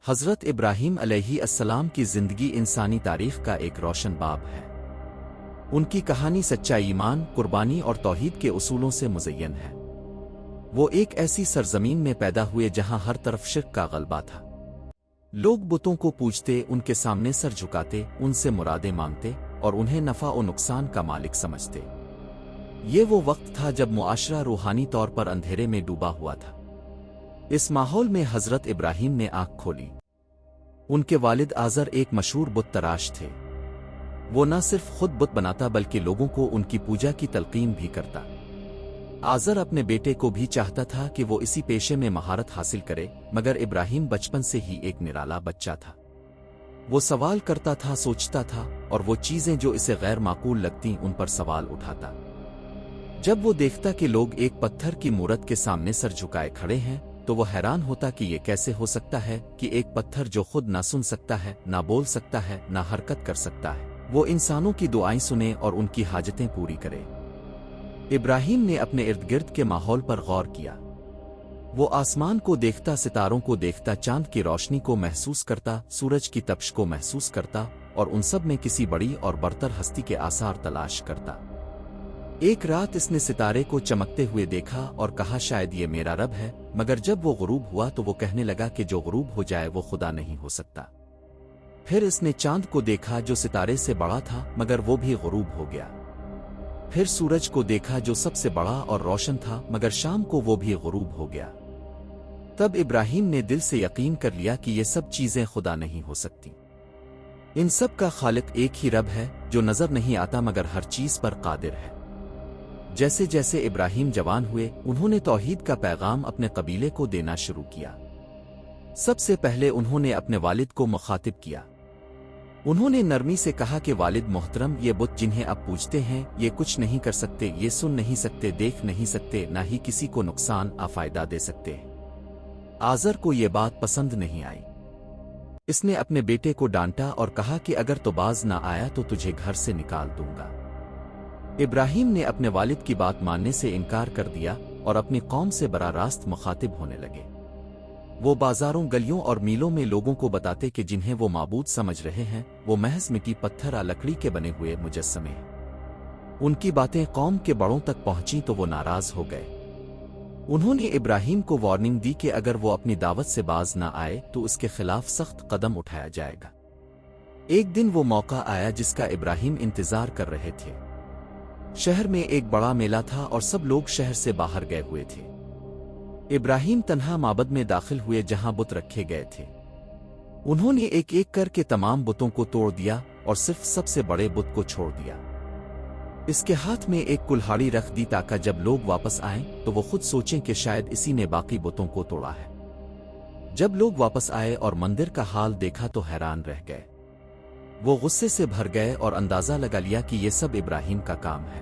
حضرت ابراہیم علیہ السلام کی زندگی انسانی تاریخ کا ایک روشن باب ہے۔ ان کی کہانی سچا ایمان، قربانی اور توحید کے اصولوں سے مزین ہے۔ وہ ایک ایسی سرزمین میں پیدا ہوئے جہاں ہر طرف شرک کا غلبہ تھا۔ لوگ بتوں کو پوجتے، ان کے سامنے سر جھکاتے، ان سے مرادیں مانگتے اور انہیں نفع و نقصان کا مالک سمجھتے۔ یہ وہ وقت تھا جب معاشرہ روحانی طور پر اندھیرے میں ڈوبا ہوا تھا۔ اس ماحول میں حضرت ابراہیم نے آنکھ کھولی۔ ان کے والد آزر ایک مشہور بت تراش تھے۔ وہ نہ صرف خود بت بناتا بلکہ لوگوں کو ان کی پوجا کی تلقین بھی کرتا۔ آزر اپنے بیٹے کو بھی چاہتا تھا کہ وہ اسی پیشے میں مہارت حاصل کرے، مگر ابراہیم بچپن سے ہی ایک نرالا بچہ تھا۔ وہ سوال کرتا تھا، سوچتا تھا، اور وہ چیزیں جو اسے غیر معقول لگتیں ان پر سوال اٹھاتا۔ جب وہ دیکھتا کہ لوگ ایک پتھر کی مورت کے سامنے سر جھکائے کھڑے ہیں تو وہ حیران ہوتا کہ یہ کیسے ہو سکتا ہے کہ ایک پتھر جو خود نہ سن سکتا ہے، نہ بول سکتا ہے، نہ حرکت کر سکتا ہے، وہ انسانوں کی دعائیں سنے اور ان کی حاجتیں پوری کرے۔ ابراہیم نے اپنے ارد گرد کے ماحول پر غور کیا۔ وہ آسمان کو دیکھتا، ستاروں کو دیکھتا، چاند کی روشنی کو محسوس کرتا، سورج کی تپش کو محسوس کرتا اور ان سب میں کسی بڑی اور برتر ہستی کے آثار تلاش کرتا۔ ایک رات اس نے ستارے کو چمکتے ہوئے دیکھا اور کہا، شاید یہ میرا رب ہے، مگر جب وہ غروب ہوا تو وہ کہنے لگا کہ جو غروب ہو جائے وہ خدا نہیں ہو سکتا۔ پھر اس نے چاند کو دیکھا جو ستارے سے بڑا تھا، مگر وہ بھی غروب ہو گیا۔ پھر سورج کو دیکھا جو سب سے بڑا اور روشن تھا، مگر شام کو وہ بھی غروب ہو گیا۔ تب ابراہیم نے دل سے یقین کر لیا کہ یہ سب چیزیں خدا نہیں ہو سکتی۔ ان سب کا خالق ایک ہی رب ہے جو نظر نہیں آتا مگر ہر چیز پر قادر ہے۔ جیسے جیسے ابراہیم جوان ہوئے، انہوں نے توحید کا پیغام اپنے قبیلے کو دینا شروع کیا۔ سب سے پہلے انہوں نے اپنے والد کو مخاطب کیا۔ انہوں نے نرمی سے کہا کہ والد محترم، یہ بت جنہیں آپ پوجتے ہیں یہ کچھ نہیں کر سکتے، یہ سن نہیں سکتے، دیکھ نہیں سکتے، نہ ہی کسی کو نقصان فائدہ دے سکتے۔ آزر کو یہ بات پسند نہیں آئی۔ اس نے اپنے بیٹے کو ڈانٹا اور کہا کہ اگر تو باز نہ آیا تو تجھے گھر سے نکال دوں گا۔ ابراہیم نے اپنے والد کی بات ماننے سے انکار کر دیا اور اپنی قوم سے براہ راست مخاطب ہونے لگے۔ وہ بازاروں، گلیوں اور میلوں میں لوگوں کو بتاتے کہ جنہیں وہ معبود سمجھ رہے ہیں وہ محض مٹی، پتھر اور لکڑی کے بنے ہوئے مجسمے ہیں۔ ان کی باتیں قوم کے بڑوں تک پہنچیں تو وہ ناراض ہو گئے۔ انہوں نے ابراہیم کو وارننگ دی کہ اگر وہ اپنی دعوت سے باز نہ آئے تو اس کے خلاف سخت قدم اٹھایا جائے گا۔ ایک دن وہ موقع آیا جس کا ابراہیم انتظار کر رہے تھے۔ شہر میں ایک بڑا میلہ تھا اور سب لوگ شہر سے باہر گئے ہوئے تھے۔ ابراہیم تنہا معبد میں داخل ہوئے جہاں بت رکھے گئے تھے۔ انہوں نے ایک ایک کر کے تمام بتوں کو توڑ دیا اور صرف سب سے بڑے بت کو چھوڑ دیا۔ اس کے ہاتھ میں ایک کلہاڑی رکھ دی تاکہ جب لوگ واپس آئیں تو وہ خود سوچیں کہ شاید اسی نے باقی بتوں کو توڑا ہے۔ جب لوگ واپس آئے اور مندر کا حال دیکھا تو حیران رہ گئے۔ وہ غصے سے بھر گئے اور اندازہ لگا لیا کہ یہ سب ابراہیم کا کام ہے۔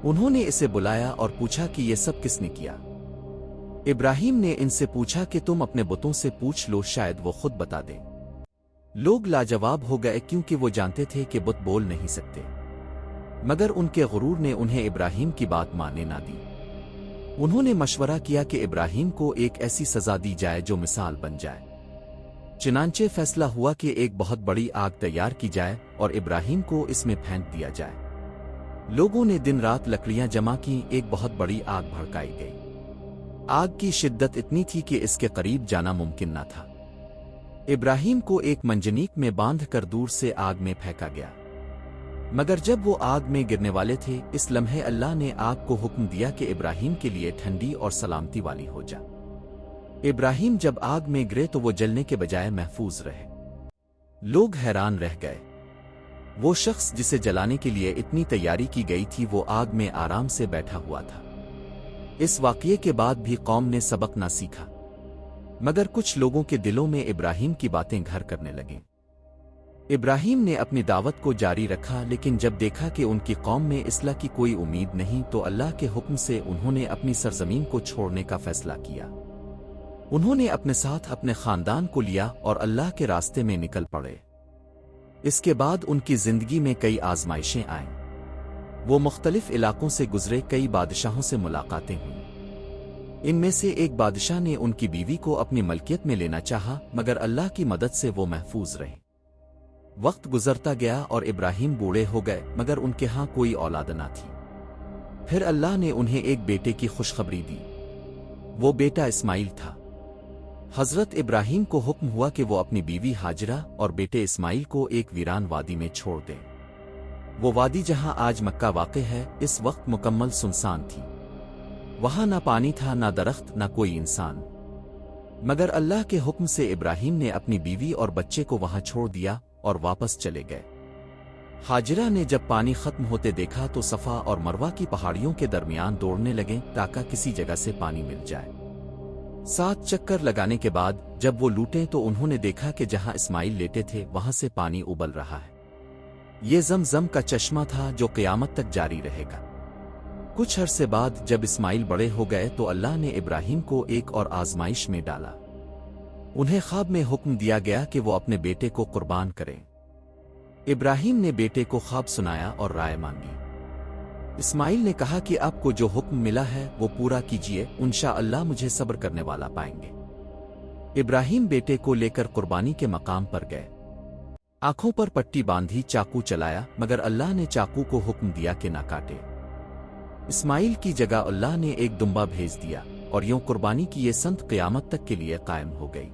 انہوں نے اسے بلایا اور پوچھا کہ یہ سب کس نے کیا۔ ابراہیم نے ان سے پوچھا کہ تم اپنے بتوں سے پوچھ لو، شاید وہ خود بتا دیں۔ لوگ لاجواب ہو گئے کیونکہ وہ جانتے تھے کہ بت بول نہیں سکتے، مگر ان کے غرور نے انہیں ابراہیم کی بات ماننے نہ دی۔ انہوں نے مشورہ کیا کہ ابراہیم کو ایک ایسی سزا دی جائے جو مثال بن جائے۔ چنانچہ فیصلہ ہوا کہ ایک بہت بڑی آگ تیار کی جائے اور ابراہیم کو اس میں پھینک دیا جائے۔ لوگوں نے دن رات لکڑیاں جمع کی، ایک بہت بڑی آگ بھڑکائی گئی۔ آگ کی شدت اتنی تھی کہ اس کے قریب جانا ممکن نہ تھا۔ ابراہیم کو ایک منجنیق میں باندھ کر دور سے آگ میں پھینکا گیا، مگر جب وہ آگ میں گرنے والے تھے اس لمحے اللہ نے آگ کو حکم دیا کہ ابراہیم کے لیے ٹھنڈی اور سلامتی والی ہو جا۔ ابراہیم جب آگ میں گرے تو وہ جلنے کے بجائے محفوظ رہے۔ لوگ حیران رہ گئے۔ وہ شخص جسے جلانے کے لیے اتنی تیاری کی گئی تھی وہ آگ میں آرام سے بیٹھا ہوا تھا۔ اس واقعے کے بعد بھی قوم نے سبق نہ سیکھا، مگر کچھ لوگوں کے دلوں میں ابراہیم کی باتیں گھر کرنے لگیں۔ ابراہیم نے اپنی دعوت کو جاری رکھا، لیکن جب دیکھا کہ ان کی قوم میں اصلاح کی کوئی امید نہیں تو اللہ کے حکم سے انہوں نے اپنی سرزمین کو چھوڑنے کا فیصلہ کیا۔ انہوں نے اپنے ساتھ اپنے خاندان کو لیا اور اللہ کے راستے میں نکل پڑے۔ اس کے بعد ان کی زندگی میں کئی آزمائشیں آئیں۔ وہ مختلف علاقوں سے گزرے، کئی بادشاہوں سے ملاقاتیں ہوئیں۔ ان میں سے ایک بادشاہ نے ان کی بیوی کو اپنی ملکیت میں لینا چاہا، مگر اللہ کی مدد سے وہ محفوظ رہے۔ وقت گزرتا گیا اور ابراہیم بوڑھے ہو گئے، مگر ان کے ہاں کوئی اولاد نہ تھی۔ پھر اللہ نے انہیں ایک بیٹے کی خوشخبری دی۔ وہ بیٹا اسماعیل تھا۔ حضرت ابراہیم کو حکم ہوا کہ وہ اپنی بیوی ہاجرہ اور بیٹے اسماعیل کو ایک ویران وادی میں چھوڑ دیں۔ وہ وادی جہاں آج مکہ واقع ہے، اس وقت مکمل سنسان تھی۔ وہاں نہ پانی تھا، نہ درخت، نہ کوئی انسان۔ مگر اللہ کے حکم سے ابراہیم نے اپنی بیوی اور بچے کو وہاں چھوڑ دیا اور واپس چلے گئے۔ ہاجرہ نے جب پانی ختم ہوتے دیکھا تو صفا اور مروہ کی پہاڑیوں کے درمیان دوڑنے لگیں تاکہ کسی جگہ سے پانی مل جائے۔ 7 چکر لگانے کے بعد جب وہ لوٹیں تو انہوں نے دیکھا کہ جہاں اسماعیل لیٹے تھے وہاں سے پانی ابل رہا ہے۔ یہ زمزم کا چشمہ تھا جو قیامت تک جاری رہے گا۔ کچھ عرصے بعد جب اسماعیل بڑے ہو گئے تو اللہ نے ابراہیم کو ایک اور آزمائش میں ڈالا۔ انہیں خواب میں حکم دیا گیا کہ وہ اپنے بیٹے کو قربان کریں۔ ابراہیم نے بیٹے کو خواب سنایا اور رائے مانگی۔ اسماعیل نے کہا کہ آپ کو جو حکم ملا ہے وہ پورا کیجیے، انشاءاللہ مجھے صبر کرنے والا پائیں گے۔ ابراہیم بیٹے کو لے کر قربانی کے مقام پر گئے۔ آنکھوں پر پٹی باندھی، چاقو چلایا، مگر اللہ نے چاقو کو حکم دیا کہ نہ کاٹے۔ اسماعیل کی جگہ اللہ نے ایک دمبا بھیج دیا اور یوں قربانی کی یہ سنت قیامت تک کے لیے قائم ہو گئی۔